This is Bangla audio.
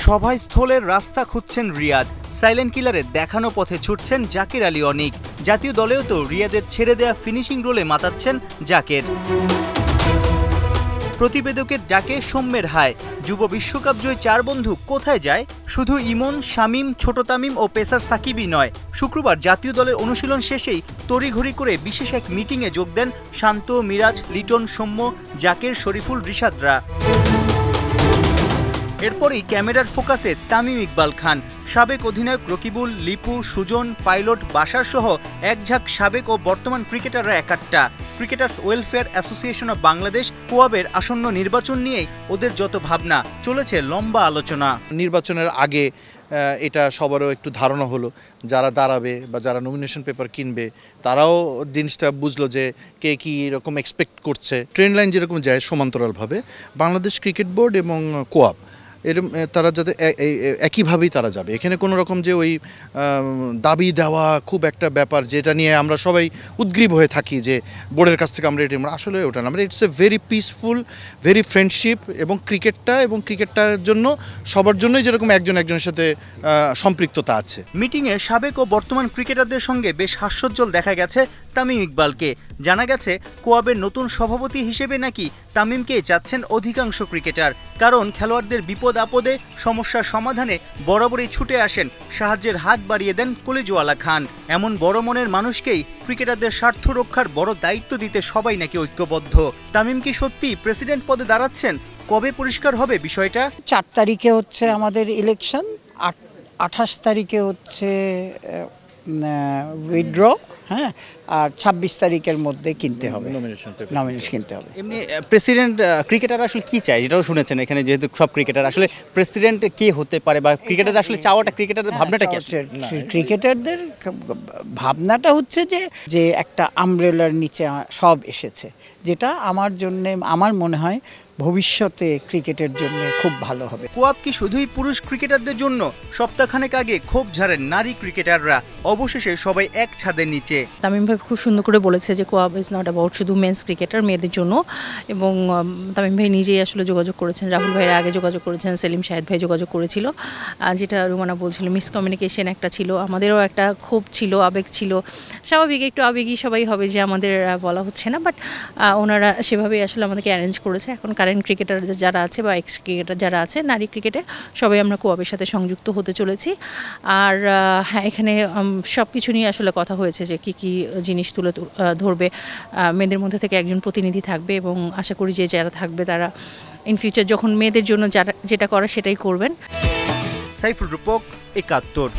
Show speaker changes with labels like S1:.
S1: সভাস্থলের রাস্তা খুঁজছেন রিয়াদ, সাইলেন্ট কিলারের দেখানো পথে ছুটছেন জাকের আলী অনিক। জাতীয় দলেও তো রিয়াদের ছেড়ে দেয়া ফিনিশিং রোলে মাতাচ্ছেন জাকের। প্রতিবেদকের ডাকে সৌম্যের হায়, যুব বিশ্বকাপ জয়ী চার বন্ধু কোথায় যায়? শুধু ইমন, শামীম, ছোট তামিম ও পেসার সাকিবই নয়, শুক্রবার জাতীয় দলের অনুশীলন শেষেই তড়িঘড়ি করে বিশেষ এক মিটিংয়ে যোগ দেন শান্ত, মিরাজ, লিটন, সৌম্য, জাকের, শরীফুল, রিশাদরা। এরপরই ক্যামেরার ফোকাসে তামিম ইকবাল খান, সাবেক অধিনায়ক রকিবুল, লিপু, সুজন, পাইলট, বাশার সহ একঝাঁক সাবেক ও বর্তমান ক্রিকেটাররা একাট্টা। Cricketers welfare association of Bangladesh কোয়াবের আসন্ন নির্বাচন নিয়েই ওদের যত ভাবনা, চলেছে লম্বা আলোচনা।
S2: নির্বাচনের আগে এটা সবারও একটু ধারণা হলো, যারা দাঁড়াবে বা যারা নমিনেশন পেপার কিনবে তারাও জিনিসটা বুঝলো যে কে কী এরকম এক্সপেক্ট করছে। ট্রেন লাইন যেরকম যায় সমান্তরালভাবে বাংলাদেশ ক্রিকেট বোর্ড এবং কোয়াব এরকম তারা যাতে একইভাবেই তারা যাবে। এখানে কোনো রকম যে ওই দাবি দেওয়া খুব একটা ব্যাপার যেটা নিয়ে আমরা সবাই উদ্গ্রীব হয়ে থাকি যে বোর্ডের কাছ থেকে আমরা এটা আসলে ওটা না, আমরা it's a very peaceful, very friendship এবং ক্রিকেটটার জন্য সবার জন্যই যেরকম একজনের সাথে সম্পৃক্ততা আছে।
S1: মিটিংয়ে সাবেক ও বর্তমান ক্রিকেটারদের সঙ্গে বেশ হাস্যোজ্জ্বল দেখা গেছে তামিম ইকবালকে। জানা গেছে কোয়াবের নতুন সভাপতি হিসেবে নাকি তামিমকে চাচ্ছেন অধিকাংশ ক্রিকেটার, কারণ খেলোয়াড়দের বিপদ আপদে সমস্যার সমাধানে বরাবরই ছুটে আসেন, সাহায্যের হাত বাড়িয়ে দেন কলিজওয়ালা খান। এমন বড় মনের মানুষকেই ক্রিকেটারদের স্বার্থ রক্ষার বড় দায়িত্ব দিতে সবাই নাকি ঐক্যবদ্ধ। তামিম কি সত্যি প্রেসিডেন্ট পদে দাঁড়াচ্ছেন? কবে পরিষ্কার হবে বিষয়টা?
S3: 4 তারিখে হচ্ছে আমাদের ইলেকশন, 28 তারিখে হচ্ছে উইথড্র, হ্যাঁ, আর 26 তারিখের মধ্যে কিনতে হবে, নমিনেশন কিনতে হবে।
S4: এমনি প্রেসিডেন্ট ক্রিকেটার আসলে কি চায় যেটাও শুনেছেন এখানে, যেহেতু সব ক্রিকেটার আসলে প্রেসিডেন্ট কে হতে পারে বা ক্রিকেটার আসলে চাওয়াটা, ক্রিকেটারদের ভাবনাটা কি?
S3: ক্রিকেটারদের ভাবনাটা হচ্ছে যে একটা আমব্রেলার নিচে সব এসেছে, যেটা আমার মনে হয় ভবিষ্যতে ক্রিকেটের জন্য খুব ভালো হবে।
S1: কোয়াব কি শুধুই পুরুষ ক্রিকেটারদের জন্য? সপ্তাহখানেক আগে ক্ষোভ ঝাড়েন নারী ক্রিকেটাররা, অবশেষে সবাই এক ছাদের নিচে।
S5: তামিম ভাই খুব সুন্দর করে বলেছে যে কোয়াব ইজ নট অ্যাবাউট শুধু মেন্স ক্রিকেটার, মেয়েদের জন্য। এবং তামিম ভাই নিজেই আসলে যোগাযোগ করেছেন, রাহুল ভাইয়ের আগে যোগাযোগ করেছেন, সেলিম শাহেদ ভাই যোগাযোগ করেছিল। যেটা রুমানা বলছিল মিসকমিউনিকেশন একটা ছিল, আমাদেরও একটা ক্ষোভ ছিল, আবেগ ছিল। স্বাভাবিক একটু আবেগই সবাই হবে যে আমাদের বলা হচ্ছে না, বাট ওনারা সেভাবেই আসলে আমাদেরকে অ্যারেঞ্জ করেছে। এখন কারেন্ট ক্রিকেটার যারা আছে বা এক্স ক্রিকেটার যারা আছে নারী ক্রিকেটে, সবাই আমরা কোয়াবের সাথে সংযুক্ত হতে চলেছি। আর হ্যাঁ, এখানে সব কিছু নিয়ে আসলে কথা হয়েছে যে কী জিনিস তুলে ধরবে, মেয়েদের মধ্যে থেকে একজন প্রতিনিধি থাকবে এবং আশা করি যে যারা থাকবে তারা ইন ফিউচার যখন মেয়েদের জন্য যেটা করা সেটাই করবেন।
S1: সাইফুল রূপক, ৭১।